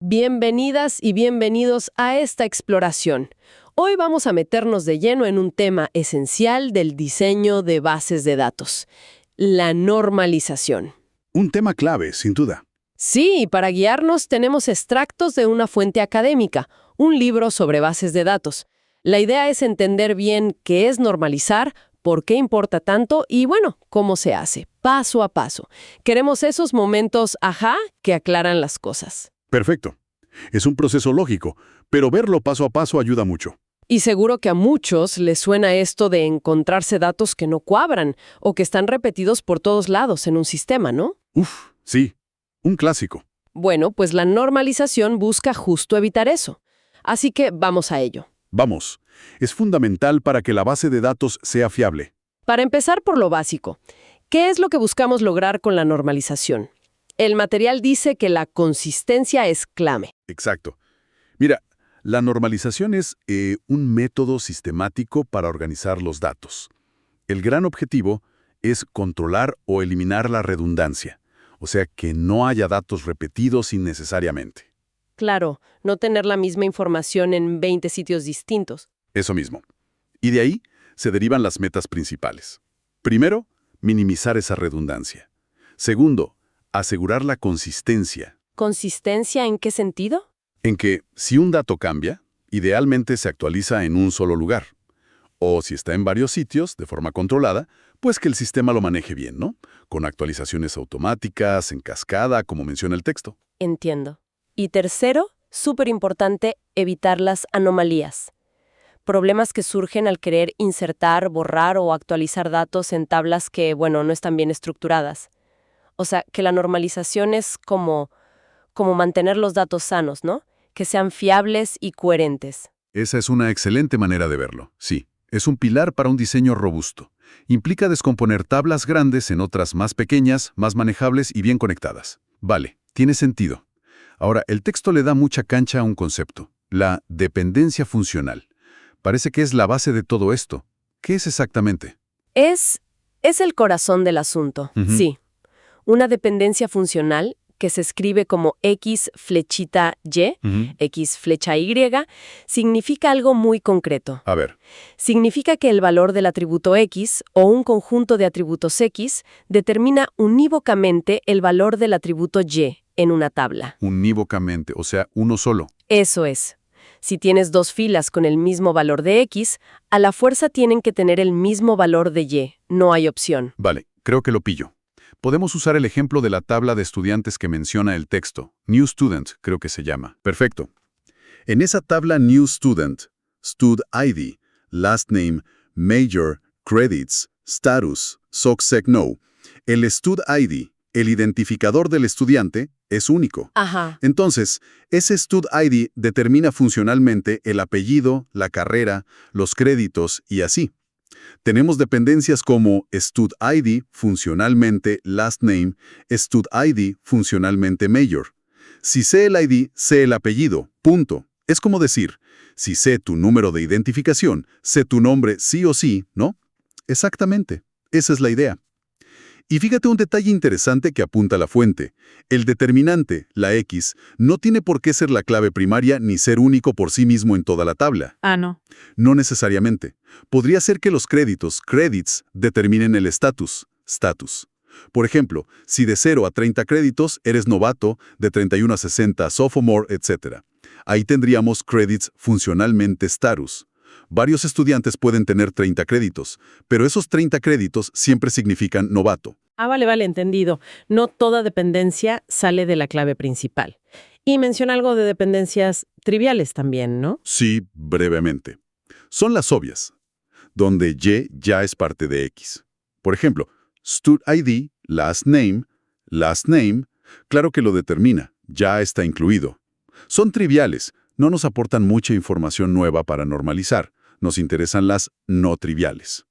Bienvenidas y bienvenidos a esta exploración. Hoy vamos a meternos de lleno en un tema esencial del diseño de bases de datos, la normalización. Un tema clave, sin duda. Sí, y para guiarnos tenemos extractos de una fuente académica, un libro sobre bases de datos. La idea es entender bien qué es normalizar, por qué importa tanto y, bueno, cómo se hace, paso a paso. Queremos esos momentos, ajá, que aclaran las cosas. Perfecto. Es un proceso lógico, pero verlo paso a paso ayuda mucho. Y seguro que a muchos les suena esto de encontrarse datos que no cuadran o que están repetidos por todos lados en un sistema, ¿no? Uf, sí. Un clásico. Bueno, pues la normalización busca justo evitar eso. Así que vamos a ello. Vamos. Es fundamental para que la base de datos sea fiable. Para empezar por lo básico, ¿qué es lo que buscamos lograr con la normalización? El material dice que la consistencia es clave. Exacto. Mira, la normalización es un método sistemático para organizar los datos. El gran objetivo es controlar o eliminar la redundancia, o sea, que no haya datos repetidos innecesariamente. Claro, no tener la misma información en 20 sitios distintos. Eso mismo. Y de ahí se derivan las metas principales. Primero, minimizar esa redundancia. Segundo, asegurar la consistencia, ¿Consistencia en qué sentido? en que si un dato cambia, idealmente se actualiza en un solo lugar. O si está en varios sitios, de forma controlada, pues que el sistema lo maneje bien, ¿no? Con actualizaciones automáticas, en cascada, como menciona el texto. Entiendo. Y tercero, súper importante, evitar las anomalías. Problemas que surgen al querer insertar, borrar o actualizar datos en tablas que, bueno, no están bien estructuradas. O sea, que la normalización es como mantener los datos sanos, ¿no? Que sean fiables y coherentes. Esa es una excelente manera de verlo, sí. Es un pilar para un diseño robusto. Implica descomponer tablas grandes en otras más pequeñas, más manejables y bien conectadas. Vale, tiene sentido. Ahora, el texto le da mucha cancha a un concepto, la dependencia funcional. Parece que es la base de todo esto. ¿Qué es exactamente? Es el corazón del asunto, sí. Una dependencia funcional que se escribe como X flechita Y, X flecha Y, significa algo muy concreto. A ver. Significa que el valor del atributo X o un conjunto de atributos X determina unívocamente el valor del atributo Y en una tabla. Unívocamente, o sea, uno solo. Eso es. Si tienes dos filas con el mismo valor de X, a la fuerza tienen que tener el mismo valor de Y. No hay opción. Vale, creo que lo pillo. Podemos usar el ejemplo de la tabla de estudiantes que menciona el texto. New Student, creo que se llama. Perfecto. En esa tabla New Student, Stud ID, Last Name, Major, Credits, Status, SOCSECNO, el Stud ID, el identificador del estudiante, es único. Ajá. Entonces, ese Stud ID determina funcionalmente el apellido, la carrera, los créditos y así. Tenemos dependencias como Stud ID, funcionalmente Last Name, Stud ID, funcionalmente Major. Si sé el ID, sé el apellido, punto. Es como decir, si sé tu número de identificación, sé tu nombre sí o sí, ¿no? Exactamente, esa es la idea. Y fíjate un detalle interesante que apunta la fuente. El determinante, la X, no tiene por qué ser la clave primaria ni ser único por sí mismo en toda la tabla. Ah, no. No necesariamente. Podría ser que los créditos, credits, determinen el estatus, status. Por ejemplo, si de 0 a 30 créditos eres novato, de 31 a 60 sophomore, etc. Ahí tendríamos credits funcionalmente status. Varios estudiantes pueden tener 30 créditos, pero esos 30 créditos siempre significan novato. Ah, vale, entendido. No toda dependencia sale de la clave principal. Y menciona algo de dependencias triviales también, ¿no? Sí, brevemente. Son las obvias, donde Y ya es parte de X. Por ejemplo, Stud ID, last name, claro que lo determina, ya está incluido. Son triviales, no nos aportan mucha información nueva para normalizar. Nos interesan las no triviales.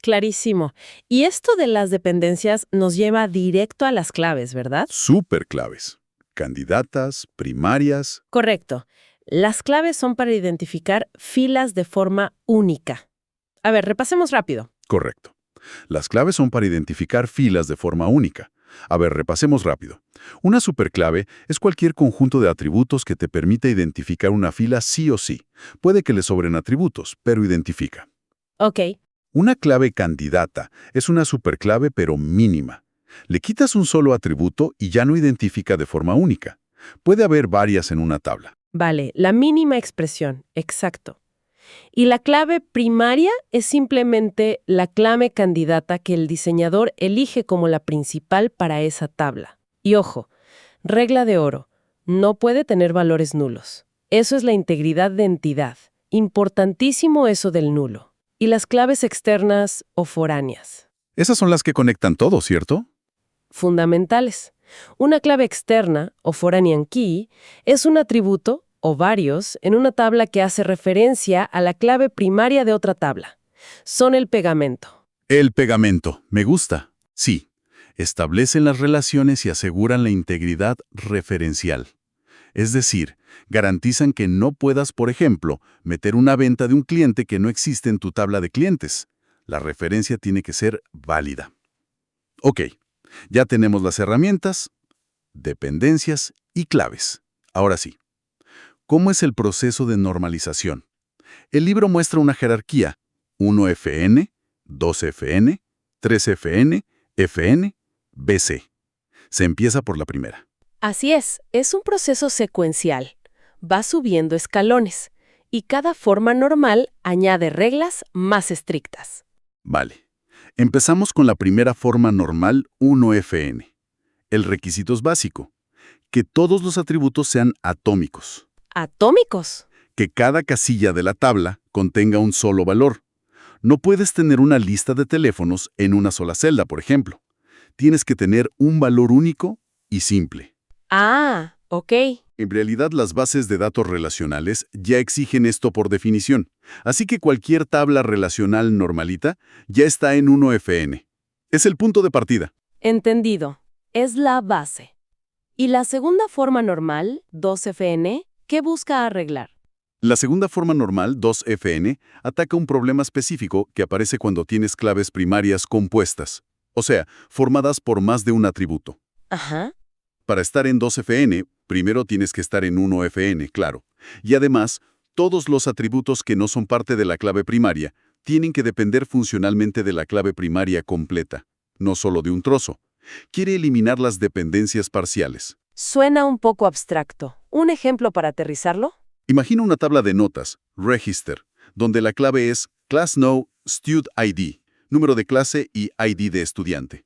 Clarísimo. Y esto de las dependencias nos lleva directo a las claves, ¿verdad? Súper claves. Candidatas, primarias. Correcto. Las claves son para identificar filas de forma única. A ver, repasemos rápido. Correcto. Las claves son para identificar filas de forma única. A ver, repasemos rápido. Una superclave es cualquier conjunto de atributos que te permita identificar una fila sí o sí. Puede que le sobren atributos, pero identifica. Ok. Una clave candidata es una superclave pero mínima. Le quitas un solo atributo y ya no identifica de forma única. Puede haber varias en una tabla. Vale, la mínima expresión, exacto. Y la clave primaria es simplemente la clave candidata que el diseñador elige como la principal para esa tabla. Y ojo, regla de oro, no puede tener valores nulos. Eso es la integridad de entidad. Importantísimo eso del nulo. Y las claves externas o foráneas. Esas son las que conectan todo, ¿cierto? Fundamentales. Una clave externa o foránea key es un atributo o varios en una tabla que hace referencia a la clave primaria de otra tabla. Son el pegamento. El pegamento. Me gusta. Sí. Establecen las relaciones y aseguran la integridad referencial. Es decir, garantizan que no puedas, por ejemplo, meter una venta de un cliente que no existe en tu tabla de clientes. La referencia tiene que ser válida. Ok, ya tenemos las herramientas, dependencias y claves. Ahora sí, ¿cómo es el proceso de normalización? El libro muestra una jerarquía: 1FN, 2FN, 3FN, FN, BC. Se empieza por la primera. Así es un proceso secuencial. Va subiendo escalones y cada forma normal añade reglas más estrictas. Vale. Empezamos con la primera forma normal 1FN. El requisito es básico: que todos los atributos sean atómicos. Atómicos. Que cada casilla de la tabla contenga un solo valor. No puedes tener una lista de teléfonos en una sola celda, por ejemplo. Tienes que tener un valor único y simple. Ah, ok. En realidad, las bases de datos relacionales ya exigen esto por definición, así que cualquier tabla relacional normalita ya está en 1FN. Es el punto de partida. Entendido. Es la base. ¿Y la segunda forma normal, 2FN, qué busca arreglar? La segunda forma normal, 2FN, ataca un problema específico que aparece cuando tienes claves primarias compuestas, o sea, formadas por más de un atributo. Ajá. Para estar en 2FN, primero tienes que estar en 1FN, claro. Y además, todos los atributos que no son parte de la clave primaria tienen que depender funcionalmente de la clave primaria completa, no solo de un trozo. Quiere eliminar las dependencias parciales. Suena un poco abstracto. ¿Un ejemplo para aterrizarlo? Imagina una tabla de notas, register, donde la clave es class no, stud ID, número de clase y ID de estudiante.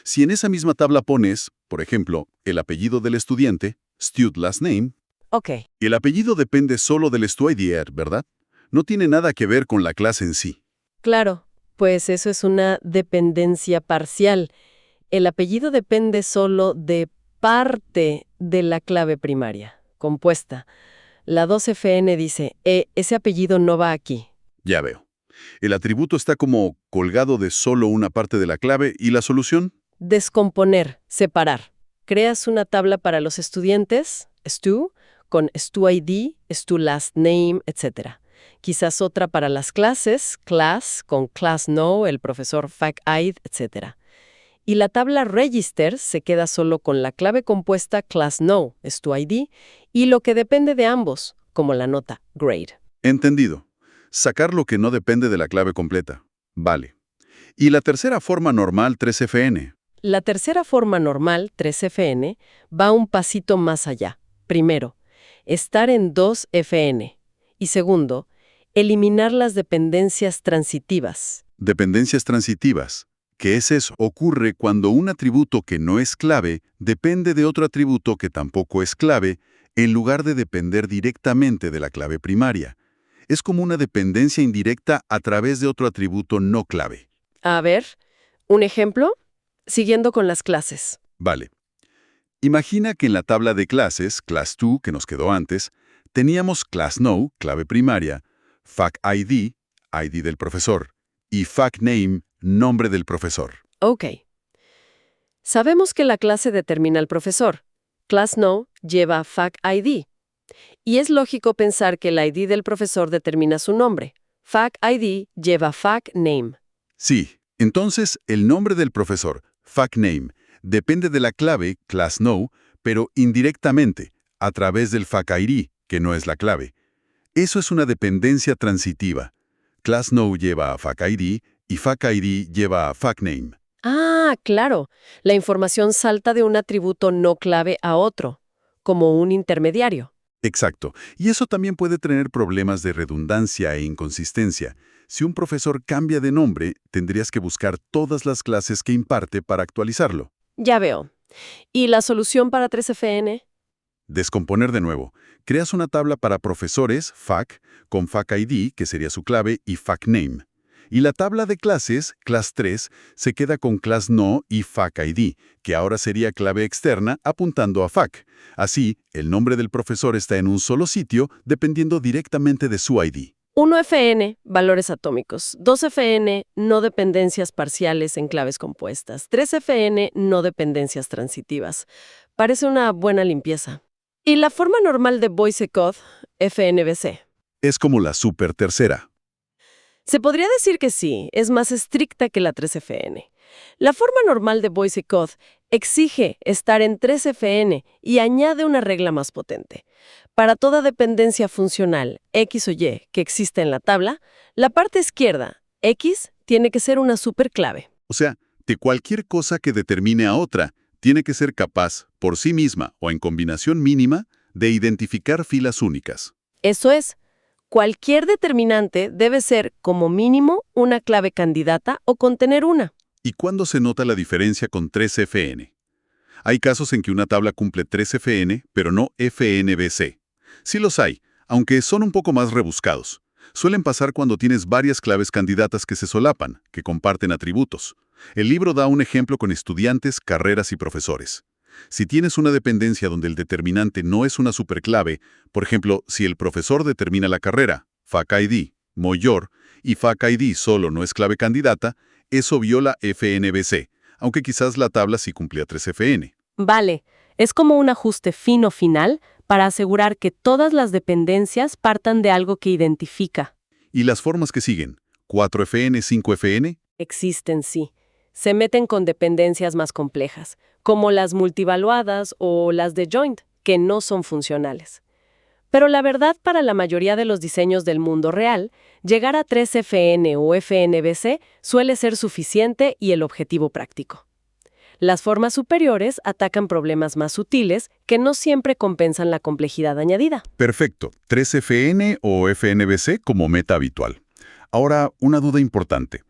Si en esa misma tabla pones, por ejemplo, el apellido del estudiante, stud last name, Ok. el apellido depende solo del StuIDR, ¿verdad? No tiene nada que ver con la clase en sí. Claro, pues eso es una dependencia parcial. El apellido depende solo de parte de la clave primaria, compuesta. La 2FN dice, ese apellido no va aquí. Ya veo. El atributo está como colgado de solo una parte de la clave y la solución. Descomponer, separar. Creas una tabla para los estudiantes, Stu, con StuID, StuLastName, etc. Quizás otra para las clases, Class, con ClassNo, el profesor FacID, etc. Y la tabla Register se queda solo con la clave compuesta ClassNo, StuID, y lo que depende de ambos, como la nota Grade. Entendido. Sacar lo que no depende de la clave completa. Vale. Y la tercera forma normal 3FN. La tercera forma normal, 3FN, va un pasito más allá. Primero, estar en 2FN. Y segundo, eliminar las dependencias transitivas. Dependencias transitivas. ¿Qué es eso? Ocurre cuando un atributo que no es clave depende de otro atributo que tampoco es clave, en lugar de depender directamente de la clave primaria. Es como una dependencia indirecta a través de otro atributo no clave. A ver, ¿un ejemplo? Siguiendo con las clases. Vale. Imagina que en la tabla de clases, class2, que nos quedó antes, teníamos classNo, clave primaria, facID, ID del profesor, y facName, nombre del profesor. Ok. Sabemos que la clase determina al profesor. ClassNo lleva FacID. Y es lógico pensar que el ID del profesor determina su nombre. FacID lleva FacName. Sí, entonces el nombre del profesor, facName, depende de la clave, class no, pero indirectamente, a través del FAC-ID, que no es la clave. Eso es una dependencia transitiva. Class no lleva a FAC-ID y FAC-ID lleva a FAC-name. Ah, claro. La información salta de un atributo no clave a otro, como un intermediario. Exacto. Y eso también puede tener problemas de redundancia e inconsistencia. Si un profesor cambia de nombre, tendrías que buscar todas las clases que imparte para actualizarlo. Ya veo. ¿Y la solución para 3FN? Descomponer de nuevo. Creas una tabla para profesores, FAC, con FAC-ID, que sería su clave, y FAC-name. Y la tabla de clases, class 3, se queda con class no y FAC-ID, que ahora sería clave externa apuntando a FAC. Así, el nombre del profesor está en un solo sitio, dependiendo directamente de su ID. 1FN, valores atómicos. 2FN, no dependencias parciales en claves compuestas. 3FN, no dependencias transitivas. Parece una buena limpieza. ¿Y la forma normal de Boyce-Codd, FNBC? Es como la super tercera. Se podría decir que sí, es más estricta que la 3FN. La forma normal de Boyce-Codd exige estar en 3FN y añade una regla más potente. Para toda dependencia funcional, X o Y, que existe en la tabla, la parte izquierda, X, tiene que ser una superclave. O sea, de cualquier cosa que determine a otra, tiene que ser capaz, por sí misma o en combinación mínima, de identificar filas únicas. Eso es, cualquier determinante debe ser, como mínimo, una clave candidata o contener una. ¿Y cuándo se nota la diferencia con 3FN? Hay casos en que una tabla cumple 3FN, pero no FNBC. Sí los hay, aunque son un poco más rebuscados. Suelen pasar cuando tienes varias claves candidatas que se solapan, que comparten atributos. El libro da un ejemplo con estudiantes, carreras y profesores. Si tienes una dependencia donde el determinante no es una superclave, por ejemplo, si el profesor determina la carrera, FAC-ID, mayor, y FAC-ID solo no es clave candidata, eso viola FNBC, aunque quizás la tabla sí cumplía 3FN. Vale, es como un ajuste fino final para asegurar que todas las dependencias partan de algo que identifica. ¿Y las formas que siguen? ¿4FN, 5FN? Existen, sí. Se meten con dependencias más complejas, como las multivaluadas o las de joint, que no son funcionales. Pero la verdad, para la mayoría de los diseños del mundo real, llegar a 3FN o FNBC suele ser suficiente y el objetivo práctico. Las formas superiores atacan problemas más sutiles que no siempre compensan la complejidad añadida. Perfecto, 3FN o FNBC como meta habitual. Ahora, una duda importante.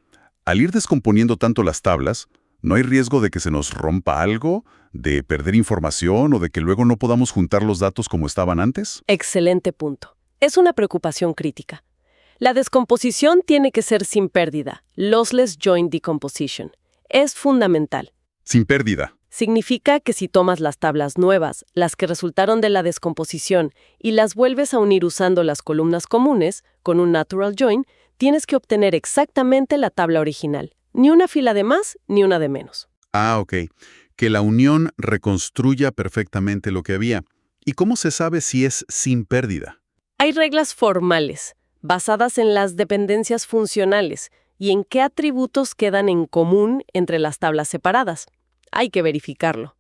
Al ir descomponiendo tanto las tablas, ¿no hay riesgo de que se nos rompa algo, de perder información o de que luego no podamos juntar los datos como estaban antes? Excelente punto. Es una preocupación crítica. La descomposición tiene que ser sin pérdida, lossless joint decomposition. Es fundamental. Sin pérdida. Significa que si tomas las tablas nuevas, las que resultaron de la descomposición, y las vuelves a unir usando las columnas comunes, con un natural join, tienes que obtener exactamente la tabla original. Ni una fila de más, ni una de menos. Ah, ok. Que la unión reconstruya perfectamente lo que había. ¿Y cómo se sabe si es sin pérdida? Hay reglas formales, basadas en las dependencias funcionales y en qué atributos quedan en común entre las tablas separadas. Hay que verificarlo.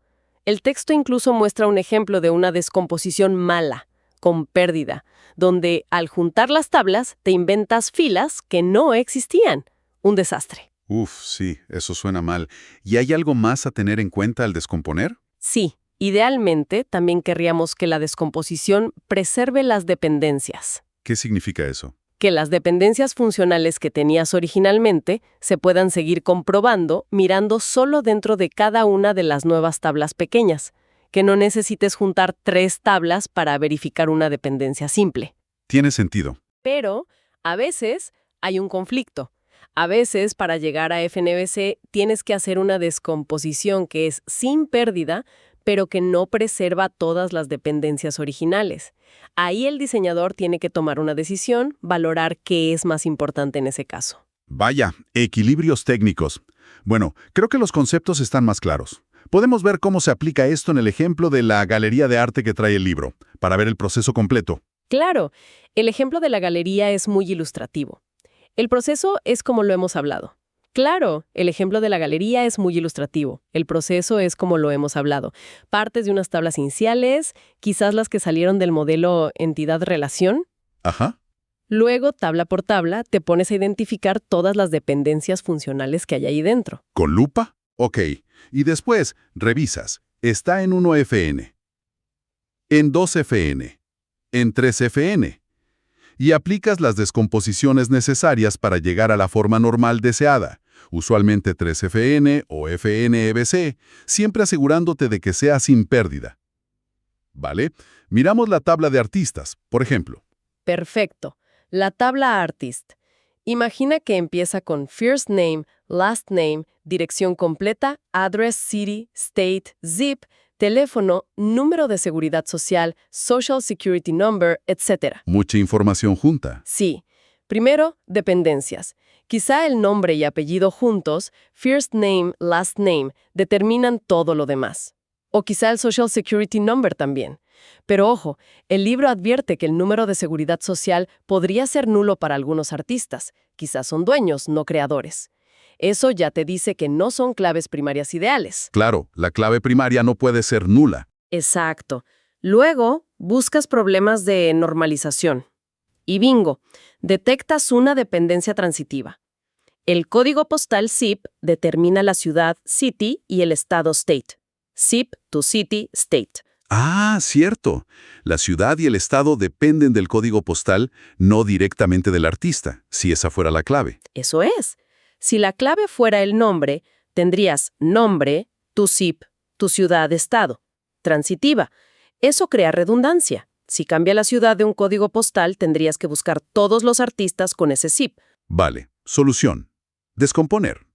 El texto incluso muestra un ejemplo de una descomposición mala, con pérdida, donde al juntar las tablas te inventas filas que no existían. Un desastre. Uf, sí, eso suena mal. ¿Y hay algo más a tener en cuenta al descomponer? Sí, idealmente también querríamos que la descomposición preserve las dependencias. ¿Qué significa eso? Que las dependencias funcionales que tenías originalmente se puedan seguir comprobando mirando solo dentro de cada una de las nuevas tablas pequeñas, que no necesites juntar 3 tablas para verificar una dependencia simple. Tiene sentido. Pero, a veces, hay un conflicto. A veces, para llegar a FNBC, tienes que hacer una descomposición que es sin pérdida, pero que no preserva todas las dependencias originales. Ahí el diseñador tiene que tomar una decisión, valorar qué es más importante en ese caso. Vaya, equilibrios técnicos. Bueno, creo que los conceptos están más claros. Podemos ver cómo se aplica esto en el ejemplo de la galería de arte que trae el libro, para ver el proceso completo. Claro, el ejemplo de la galería es muy ilustrativo. El proceso es como lo hemos hablado. Claro, el ejemplo de la galería es muy ilustrativo. El proceso es como lo hemos hablado. Partes de unas tablas iniciales, quizás las que salieron del modelo entidad-relación. Ajá. Luego, tabla por tabla, te pones a identificar todas las dependencias funcionales que hay ahí dentro. ¿Con lupa? Ok. Y después, revisas. Está en 1FN, en 2FN, en 3FN. Y aplicas las descomposiciones necesarias para llegar a la forma normal deseada, usualmente 3FN o FNEBC, siempre asegurándote de que sea sin pérdida. ¿Vale? Miramos la tabla de artistas, por ejemplo. Perfecto. La tabla Artist. Imagina que empieza con first name, last name, dirección completa, address, city, state, zip, teléfono, número de seguridad social, social security number, etc. Mucha información junta. Sí. Primero, dependencias. Quizá el nombre y apellido juntos, first name, last name, determinan todo lo demás. O quizá el social security number también. Pero ojo, el libro advierte que el número de seguridad social podría ser nulo para algunos artistas. Quizás son dueños, no creadores. Eso ya te dice que no son claves primarias ideales. Claro, la clave primaria no puede ser nula. Exacto. Luego, buscas problemas de normalización. Y bingo, detectas una dependencia transitiva. El código postal zip determina la ciudad city y el estado state. Zip to city state. Ah, cierto. La ciudad y el estado dependen del código postal, no directamente del artista, si esa fuera la clave. Eso es. Si la clave fuera el nombre, tendrías nombre, tu zip, tu ciudad-estado. Transitiva. Eso crea redundancia. Si cambia la ciudad de un código postal, tendrías que buscar todos los artistas con ese zip. Vale. Solución. Descomponer.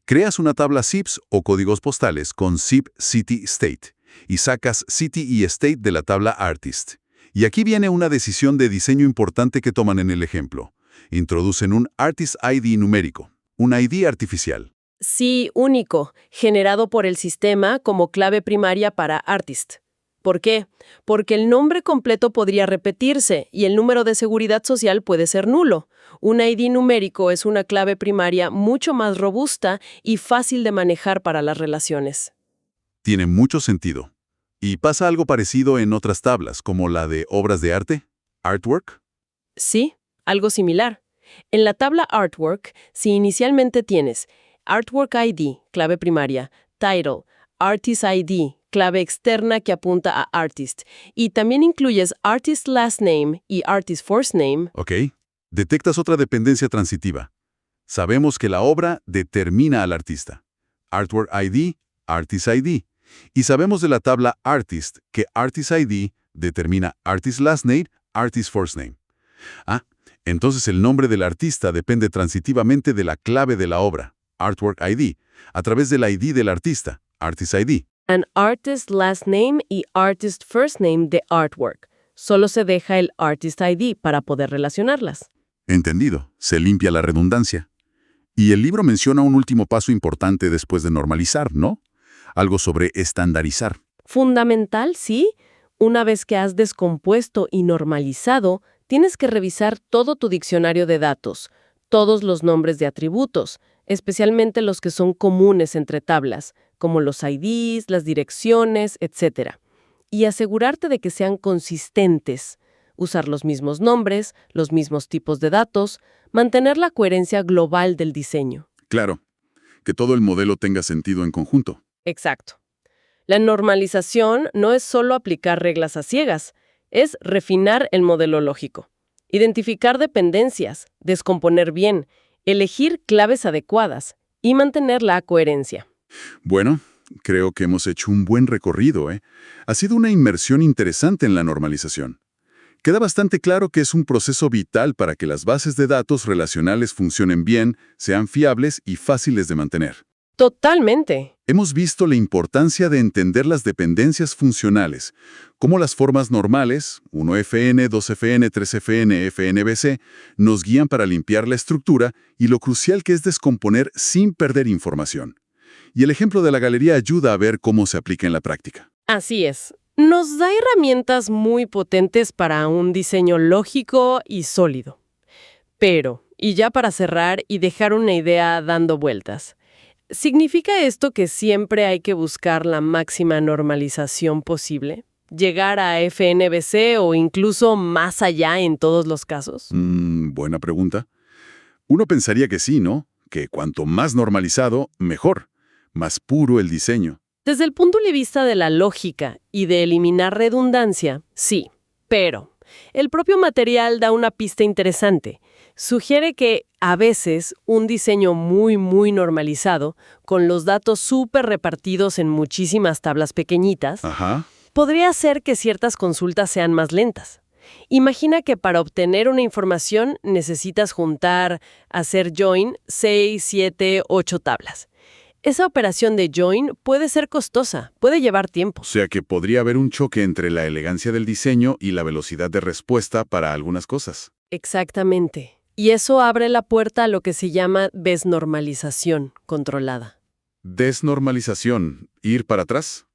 Creas una tabla zips o códigos postales con zip, city, state y sacas city y state de la tabla artist. Y aquí viene una decisión de diseño importante que toman en el ejemplo. Introducen un Artist ID numérico, un ID artificial. Sí, único, generado por el sistema como clave primaria para artist. ¿Por qué? Porque el nombre completo podría repetirse y el número de seguridad social puede ser nulo. Un ID numérico es una clave primaria mucho más robusta y fácil de manejar para las relaciones. Tiene mucho sentido. ¿Y pasa algo parecido en otras tablas, como la de obras de arte? ¿Artwork? Sí, algo similar. En la tabla Artwork, si inicialmente tienes Artwork ID, clave primaria, Title, Artist ID, clave externa que apunta a Artist, y también incluyes Artist Last Name y Artist First Name. Ok. Detectas otra dependencia transitiva. Sabemos que la obra determina al artista. Artwork ID, Artist ID. Y sabemos de la tabla Artist que Artist ID determina Artist Last Name, Artist First Name. Ah, entonces el nombre del artista depende transitivamente de la clave de la obra, Artwork ID, a través del ID del artista, Artist ID. An Artist Last Name y Artist First Name de Artwork. Solo se deja el Artist ID para poder relacionarlas. Entendido, se limpia la redundancia. Y el libro menciona un último paso importante después de normalizar, ¿no? Algo sobre estandarizar. Fundamental, sí. Una vez que has descompuesto y normalizado, tienes que revisar todo tu diccionario de datos, todos los nombres de atributos, especialmente los que son comunes entre tablas, como los IDs, las direcciones, etc. Y asegurarte de que sean consistentes. Usar los mismos nombres, los mismos tipos de datos, mantener la coherencia global del diseño. Claro, que todo el modelo tenga sentido en conjunto. Exacto. La normalización no es solo aplicar reglas a ciegas, es refinar el modelo lógico, identificar dependencias, descomponer bien, elegir claves adecuadas y mantener la coherencia. Bueno, creo que hemos hecho un buen recorrido, ¿eh? Ha sido una inmersión interesante en la normalización. Queda bastante claro que es un proceso vital para que las bases de datos relacionales funcionen bien, sean fiables y fáciles de mantener. Totalmente. Hemos visto la importancia de entender las dependencias funcionales, como las formas normales, 1FN, 2FN, 3FN, FNBC, nos guían para limpiar la estructura y lo crucial que es descomponer sin perder información. Y el ejemplo de la galería ayuda a ver cómo se aplica en la práctica. Así es. Nos da herramientas muy potentes para un diseño lógico y sólido. Pero Y ya para cerrar y dejar una idea dando vueltas. ¿Significa esto que siempre hay que buscar la máxima normalización posible? ¿Llegar a FNBC o incluso más allá en todos los casos? Buena pregunta. Uno pensaría que sí, ¿no? Que cuanto más normalizado, mejor. Más puro el diseño. Desde el punto de vista de la lógica y de eliminar redundancia, sí, pero el propio material da una pista interesante. Sugiere que, a veces, un diseño muy normalizado, con los datos súper repartidos en muchísimas tablas pequeñitas, Ajá. podría hacer que ciertas consultas sean más lentas. Imagina que para obtener una información necesitas hacer join 6, 7, 8 tablas. Esa operación de join puede ser costosa, puede llevar tiempo. O sea que podría haber un choque entre la elegancia del diseño y la velocidad de respuesta para algunas cosas. Exactamente. Y eso abre la puerta a lo que se llama desnormalización controlada. Desnormalización. ¿Ir para atrás?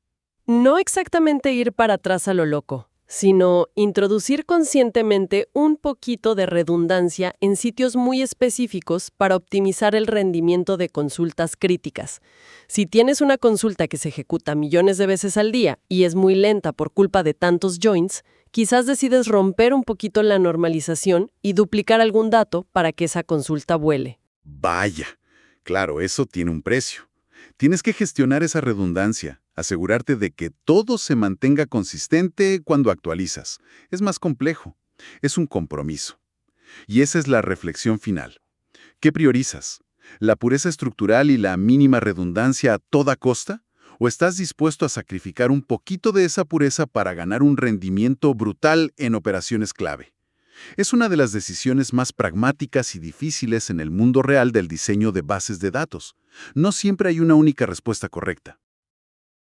No exactamente ir para atrás a lo loco, sino introducir conscientemente un poquito de redundancia en sitios muy específicos para optimizar el rendimiento de consultas críticas. Si tienes una consulta que se ejecuta millones de veces al día y es muy lenta por culpa de tantos joins, quizás decides romper un poquito la normalización y duplicar algún dato para que esa consulta vuele. Vaya. Claro, eso tiene un precio. Tienes que gestionar esa redundancia, asegurarte de que todo se mantenga consistente cuando actualizas. Es más complejo. Es un compromiso. Y esa es la reflexión final. ¿Qué priorizas? ¿La pureza estructural y la mínima redundancia a toda costa? ¿O estás dispuesto a sacrificar un poquito de esa pureza para ganar un rendimiento brutal en operaciones clave? Es una de las decisiones más pragmáticas y difíciles en el mundo real del diseño de bases de datos. No siempre hay una única respuesta correcta.